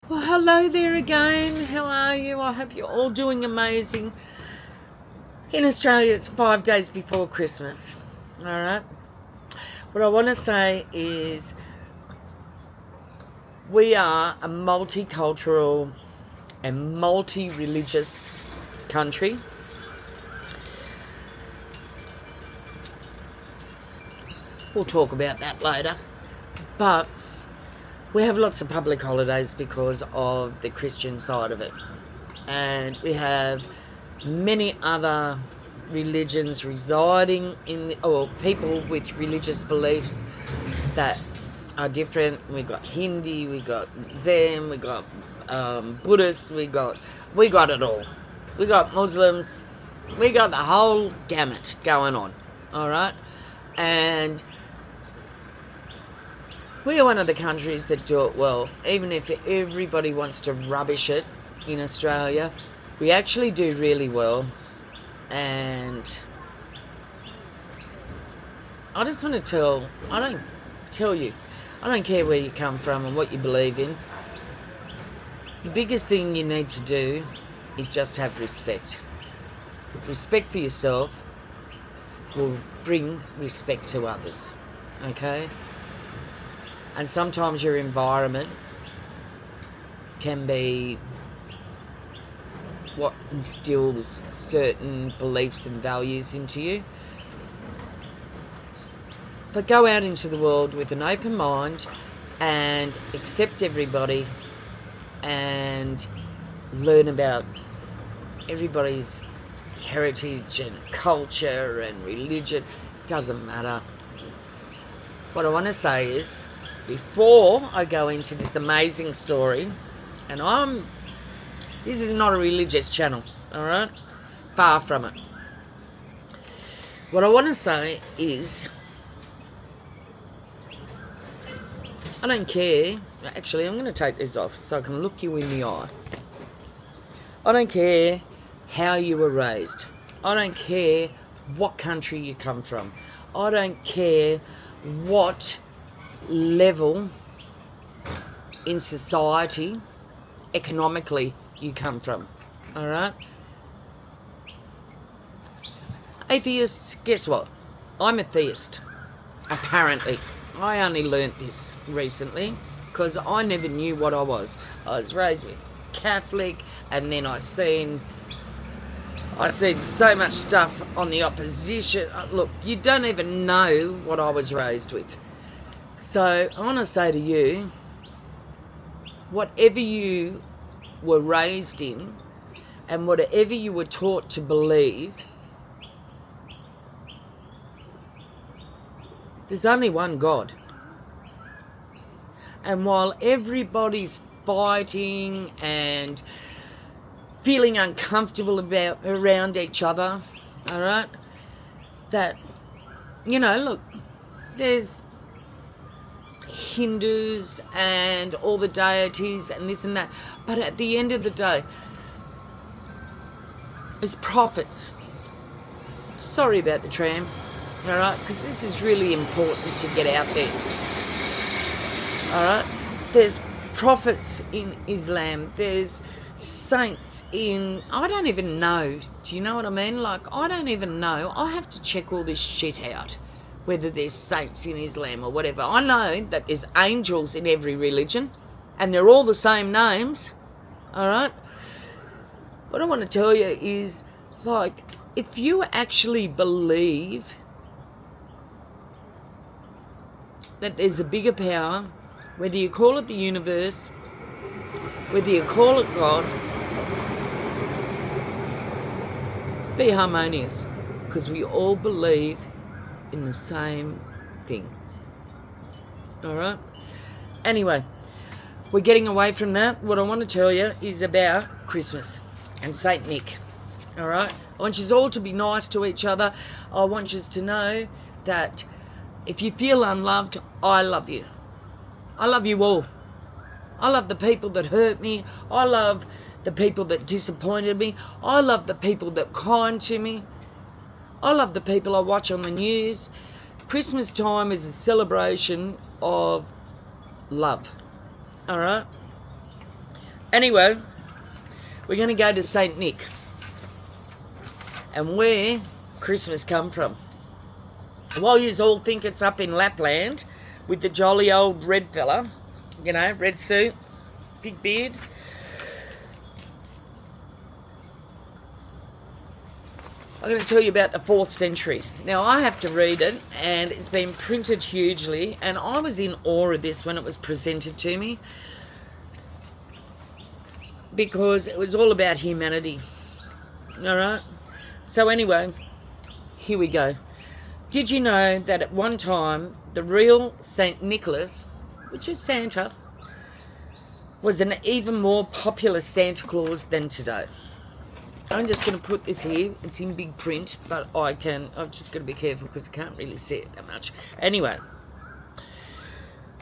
Well, hello there again. How are you? I hope you're all doing amazing. In Australia, it's 5 days before Christmas. All right. What I want to say is we are a multicultural and multi-religious country. We'll talk about that later. But we have lots of public holidays because of the Christian side of it. And we have many other religions residing or people with religious beliefs that are different. We've got Hindi, we got Zen, we got Buddhists, we got it all. We got Muslims, we got the whole gamut going on, all right? And we are one of the countries that do it well. Even if everybody wants to rubbish it in Australia, we actually do really well. And I just want to I don't care where you come from and what you believe in. The biggest thing you need to do is just have respect. Respect for yourself will bring respect to others, okay? And sometimes your environment can be what instills certain beliefs and values into you. But go out into the world with an open mind and accept everybody and learn about everybody's heritage and culture and religion. It doesn't matter. What I want to say is, before I go into this amazing story, and this is not a religious channel, all right? Far from it. What I want to say is, I don't care. Actually, I'm going to take this off so I can look you in the eye. I don't care how you were raised. I don't care what country you come from. I don't care what level in society, economically, you come from. All right? Atheists, guess what? I'm a theist, apparently. I only learnt this recently because I never knew what I was. I was raised with Catholic, and then I seen so much stuff on the opposition. Look, you don't even know what I was raised with. So I want to say to you, whatever you were raised in and whatever you were taught to believe, there's only one God. And while everybody's fighting and feeling uncomfortable around each other, all right, that, look, there's Hindus and all the deities and this and that, but at the end of the day, as prophets, sorry about the tram, all right, because this is really important to get out there, all right? There's prophets in Islam, there's saints in, I don't even know, do you know what I mean? Like, I don't even know. I have to check all this shit out, whether there's saints in Islam or whatever. I know that there's angels in every religion, and they're all the same names, all right? What I want to tell you is, like, if you actually believe that there's a bigger power, whether you call it the universe, whether you call it God, be harmonious, because we all believe in the same thing. All right? Anyway, we're getting away from that. What I want to tell you is about Christmas and Saint Nick. All right? I want you all to be nice to each other. I want you to know that if you feel unloved, I love you. I love you all. I love the people that hurt me. I love the people that disappointed me. I love the people that are kind to me. I love the people I watch on the news. Christmas time is a celebration of love. All right? Anyway, we're going to go to Saint Nick and where Christmas come from. While you all think it's up in Lapland with the jolly old red fella, you know, red suit, big beard. I'm going to tell you about the 4th century. Now, I have to read it, and it's been printed hugely, and I was in awe of this when it was presented to me because it was all about humanity. All right? So anyway, here we go. Did you know that at one time, the real Saint Nicolas, which is Santa, was an even more popular Santa Claus than today? I'm just going to put this here. It's in big print, but I've just got to be careful because I can't really see it that much. Anyway,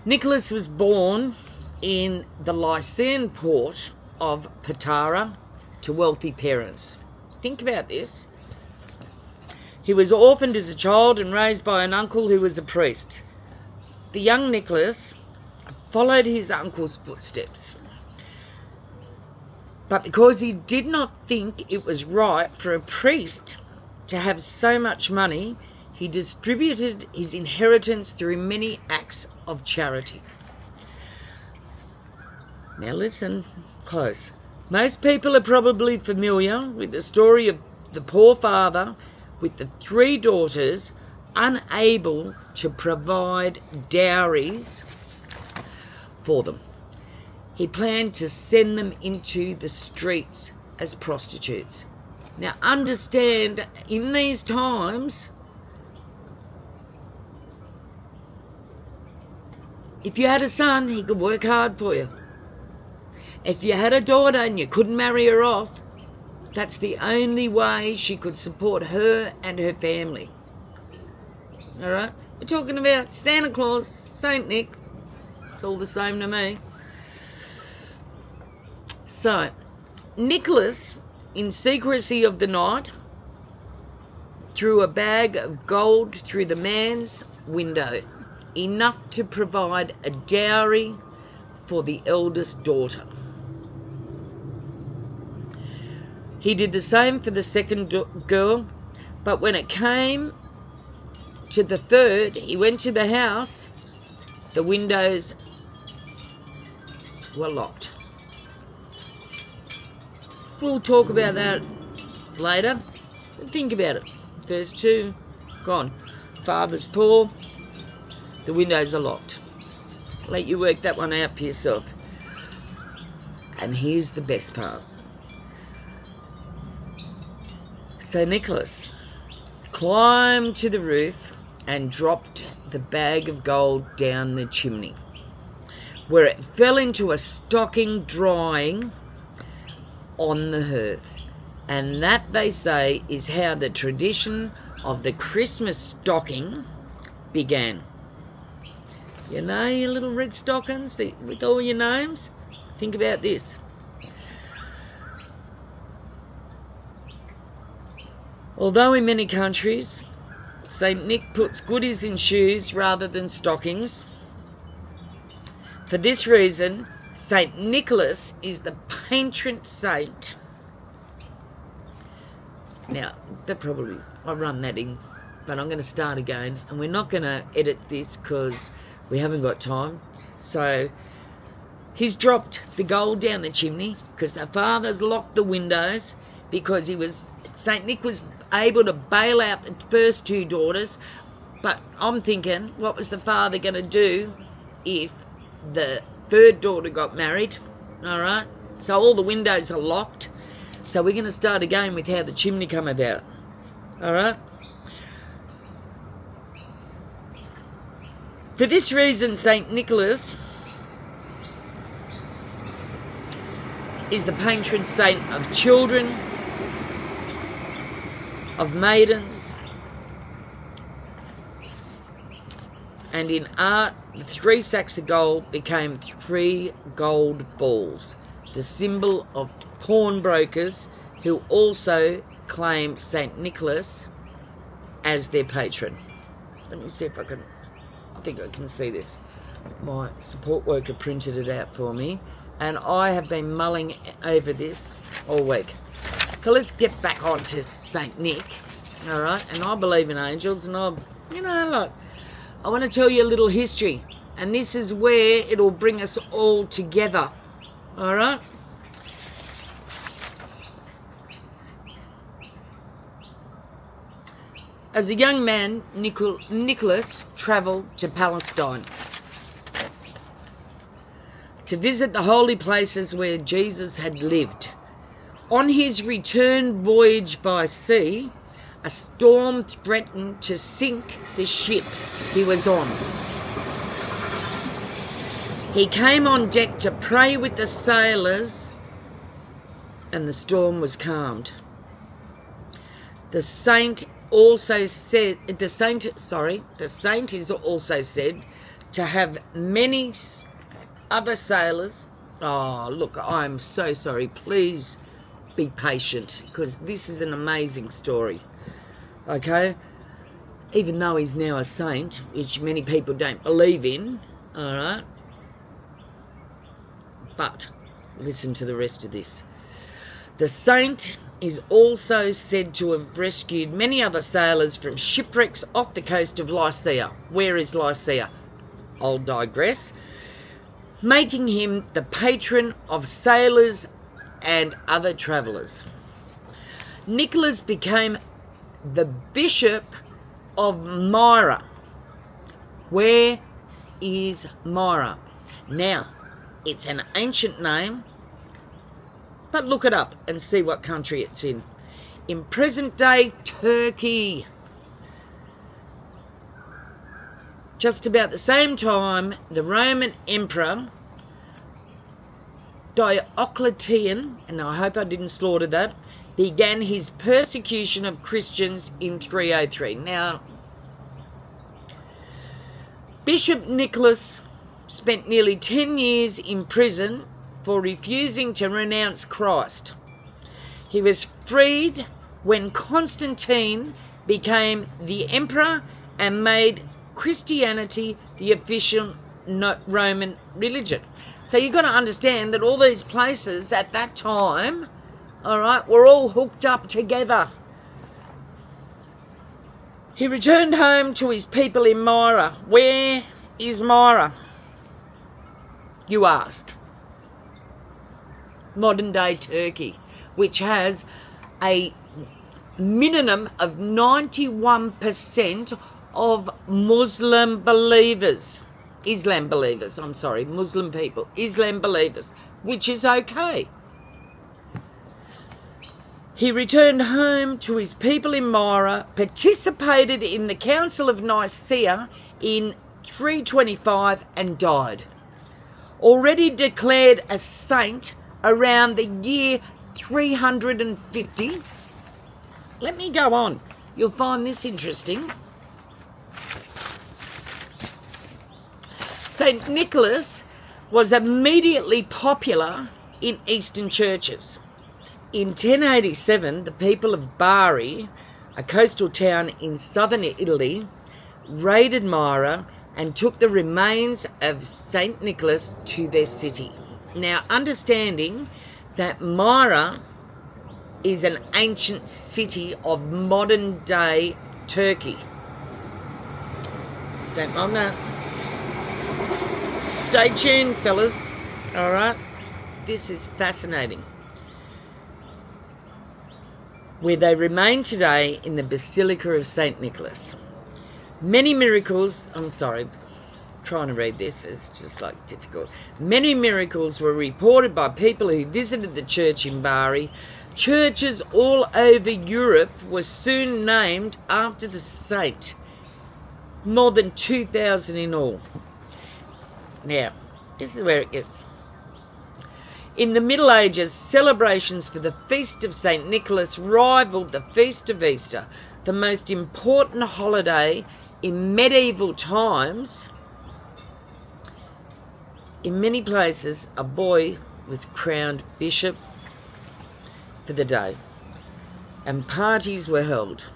Nicholas was born in the Lycian port of Patara to wealthy parents. Think about this. He was orphaned as a child and raised by an uncle who was a priest. The young Nicholas followed his uncle's footsteps. But because he did not think it was right for a priest to have so much money, he distributed his inheritance through many acts of charity. Now listen close. Most people are probably familiar with the story of the poor father with the 3 daughters unable to provide dowries for them. He planned to send them into the streets as prostitutes. Now understand, in these times, if you had a son, he could work hard for you. If you had a daughter and you couldn't marry her off, that's the only way she could support her and her family. All right? We're talking about Santa Claus, Saint Nick. It's all the same to me. So, Nicholas, in secrecy of the night, threw a bag of gold through the man's window, enough to provide a dowry for the eldest daughter. He did the same for the second girl, but when it came to the third, he went to the house, the windows were locked. We'll talk about that later. Think about it. First 2, gone. Father's poor, the windows are locked. Let you work that one out for yourself. And here's the best part. So Nicholas climbed to the roof and dropped the bag of gold down the chimney, where it fell into a stocking drying on the hearth. And that, they say, is how the tradition of the Christmas stocking began. You know, your little red stockings with all your names? Think about this. Although in many countries, Saint Nick puts goodies in shoes rather than stockings, for this reason, Saint Nicholas is the patron saint. Now, I'll run that in, but I'm going to start again, and we're not going to edit this because we haven't got time. So, he's dropped the gold down the chimney because the father's locked the windows because Saint Nick was able to bail out the first 2 daughters, but I'm thinking, what was the father going to do if the 3rd daughter got married? All right, so all the windows are locked, so we're going to start again with how the chimney come about. All right, for this reason, Saint Nicholas is the patron saint of children, of maidens, and in art, the 3 sacks of gold became 3 gold balls, the symbol of pawnbrokers who also claimed Saint Nicholas as their patron. Let me see if I think I can see this. My support worker printed it out for me, and I have been mulling over this all week. So let's get back onto Saint Nick, all right? And I believe in angels, and look, I want to tell you a little history, and this is where it'll bring us all together, all right? As a young man, Nicholas travelled to Palestine to visit the holy places where Jesus had lived. On his return voyage by sea, a storm threatened to sink the ship he was on. He came on deck to pray with the sailors, and the storm was calmed. The saint is also said to have many other sailors. Oh, look, I'm so sorry. Please be patient, because this is an amazing story. Okay? Even though he's now a saint, which many people don't believe in, all right? But listen to the rest of this. The saint is also said to have rescued many other sailors from shipwrecks off the coast of Lycia. Where is Lycia? I'll digress. Making him the patron of sailors and other travellers. Nicholas became the bishop of Myra. Where is Myra? Now, it's an ancient name, but look it up and see what country it's in. In present-day Turkey. Just about the same time, the Roman Emperor Diocletian, and I hope I didn't slaughter that, began his persecution of Christians in 303. Now, Bishop Nicholas spent nearly 10 years in prison for refusing to renounce Christ. He was freed when Constantine became the emperor and made Christianity the official Roman religion. So you've got to understand that all these places at that time, all right, were all hooked up together. He returned home to his people in Myra. Where is Myra, you ask? Modern day Turkey, which has a minimum of 91% of Muslim believers. Islam believers, Muslim people. Islam believers, which is okay. He returned home to his people in Myra, participated in the Council of Nicaea in 325 and died. Already declared a saint around the year 350. Let me go on. You'll find this interesting. Saint Nicholas was immediately popular in Eastern churches. In 1087, the people of Bari, a coastal town in southern Italy, raided Myra and took the remains of Saint Nicholas to their city. Now, understanding that Myra is an ancient city of modern-day Turkey. Don't mind that. Stay tuned, fellas. All right? This is fascinating. Where they remain today in the Basilica of Saint Nicholas. Many miracles, trying to read this, it's just like difficult. Many miracles were reported by people who visited the church in Bari. Churches all over Europe were soon named after the saint. More than 2,000 in all. Now, this is where it gets. In the Middle Ages, celebrations for the Feast of St. Nicholas rivaled the Feast of Easter, the most important holiday in medieval times. In many places, a boy was crowned bishop for the day, and parties were held.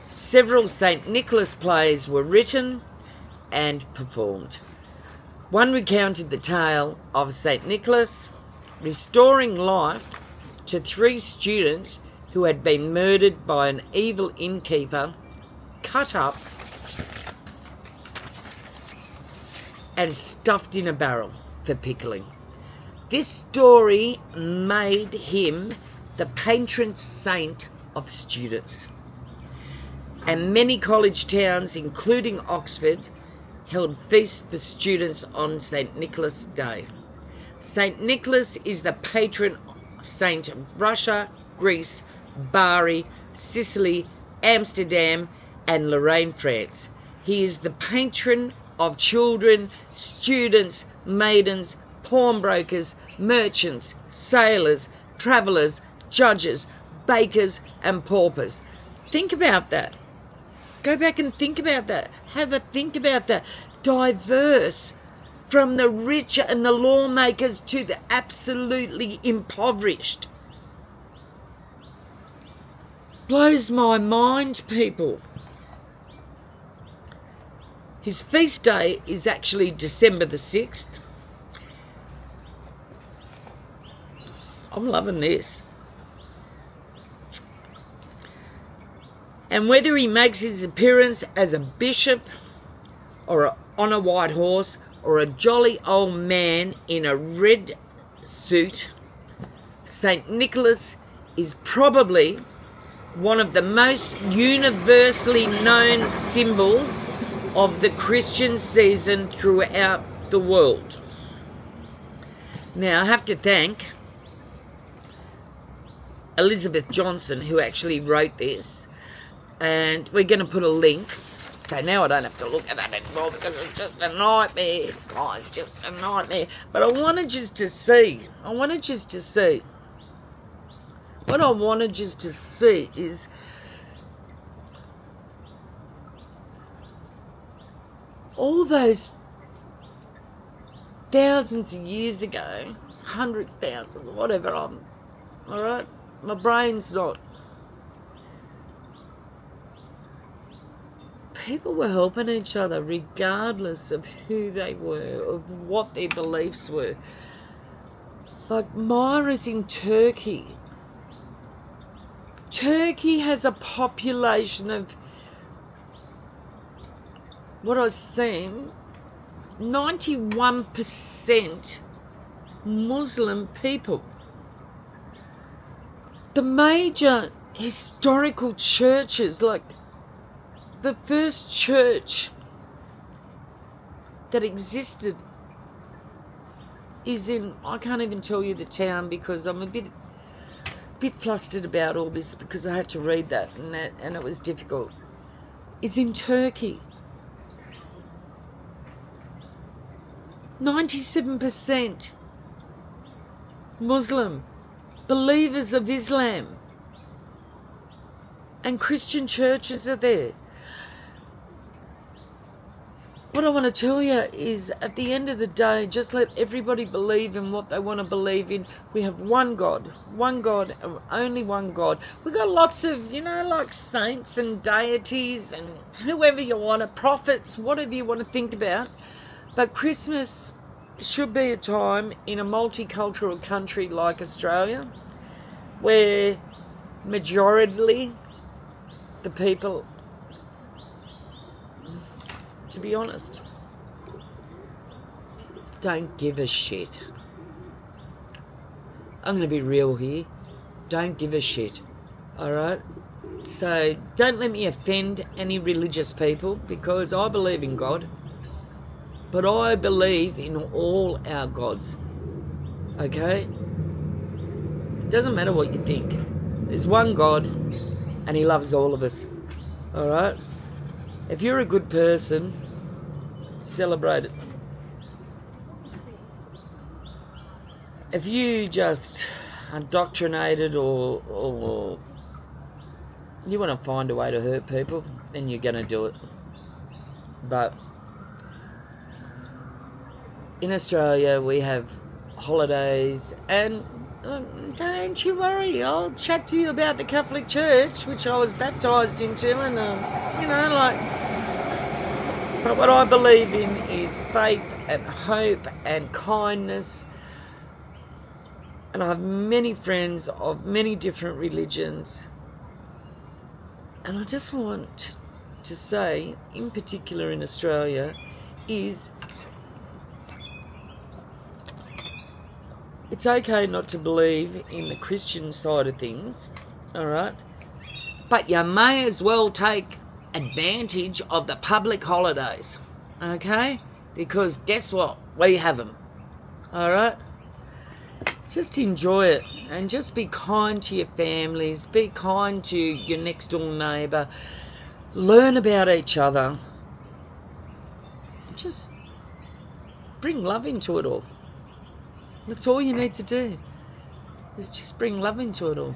Several St. Nicholas plays were written and performed. One recounted the tale of Saint Nicolas restoring life to 3 students who had been murdered by an evil innkeeper, cut up and stuffed in a barrel for pickling. This story made him the patron saint of students. And many college towns, including Oxford, held feasts for students on Saint Nicholas Day. Saint Nicholas is the patron saint of Russia, Greece, Bari, Sicily, Amsterdam, and Lorraine, France. He is the patron of children, students, maidens, pawnbrokers, merchants, sailors, travellers, judges, bakers, and paupers. Think about that. Go back and think about that. Have a think about that. Diverse, from the rich and the lawmakers to the absolutely impoverished. Blows my mind, people. His feast day is actually December the 6th. I'm loving this. And whether he makes his appearance as a bishop or on a white horse or a jolly old man in a red suit, Saint Nicholas is probably one of the most universally known symbols of the Christian season throughout the world. Now, I have to thank Elizabeth Johnson, who actually wrote this, and we're going to put a link. So now I don't have to look at that anymore because it's just a nightmare. Oh, it's just a nightmare. But I wanted just to see. What I wanted just to see is all those thousands of years ago, hundreds, thousands, whatever, all right? My brain's not. People were helping each other regardless of who they were, of what their beliefs were. Like Myra's in Turkey. Turkey has a population of, what I was saying, 91% Muslim people. The major historical churches, like the first church that existed is in, I can't even tell you the town because I'm a bit flustered about all this because I had to read that and it was difficult, is in Turkey. 97% Muslim, believers of Islam, and Christian churches are there. What I want to tell you is, at the end of the day, just let everybody believe in what they want to believe in. We have one God, and only one God. We've got lots of, like saints and deities and whoever you want to, prophets, whatever you want to think about. But Christmas should be a time in a multicultural country like Australia where majority the people, to be honest, don't give a shit. I'm going to be real here. Don't give a shit. Alright? So don't let me offend any religious people because I believe in God. But I believe in all our gods. Okay? Doesn't matter what you think. There's one God and he loves all of us. Alright? If you're a good person, celebrate it. If you just indoctrinated or you want to find a way to hurt people, then you're going to do it. But in Australia, we have holidays, and don't you worry, I'll chat to you about the Catholic Church, which I was baptised into, and, But what I believe in is faith and hope and kindness. And I have many friends of many different religions. And I just want to say, in particular in Australia, is it's okay not to believe in the Christian side of things, all right? But you may as well take advantage of the public holidays, okay? Because guess what? We have them, all right? Just enjoy it and just be kind to your families, be kind to your next door neighbour, learn about each other. Just bring love into it all. That's all you need to do, is just bring love into it all.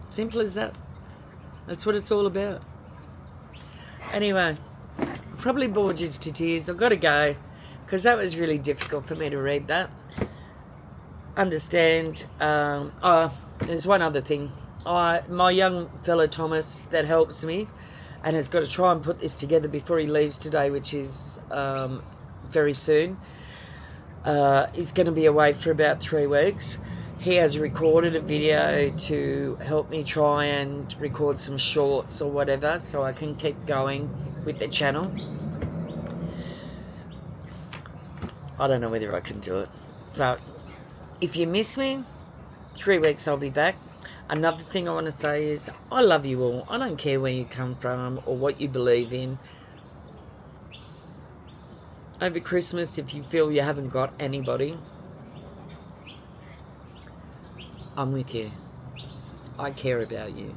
Simple as that. That's what it's all about. Anyway, probably bored you to tears. I've got to go because that was really difficult for me to read that. Understand. There's one other thing. My young fellow Thomas that helps me and has got to try and put this together before he leaves today, which is very soon. He's going to be away for about 3 weeks. He has recorded a video to help me try and record some shorts or whatever so I can keep going with the channel. I don't know whether I can do it. But if you miss me, 3 weeks I'll be back. Another thing I want to say is I love you all. I don't care where you come from or what you believe in. Over Christmas, if you feel you haven't got anybody, I'm with you. I care about you.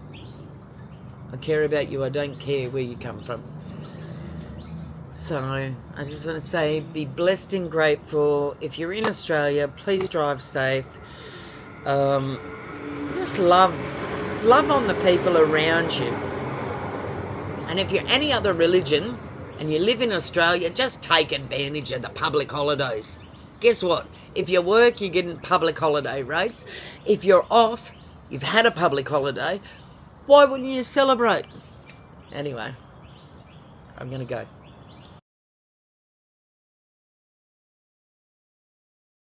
I care about you. I don't care where you come from. So I just want to say be blessed and grateful. If you're in Australia, please drive safe. Just love on the people around you. And if you're any other religion and you live in Australia, just take advantage of the public holidays. Guess what? If you work, you're getting public holiday rates. If you're off, you've had a public holiday, why wouldn't you celebrate? Anyway, I'm going to go.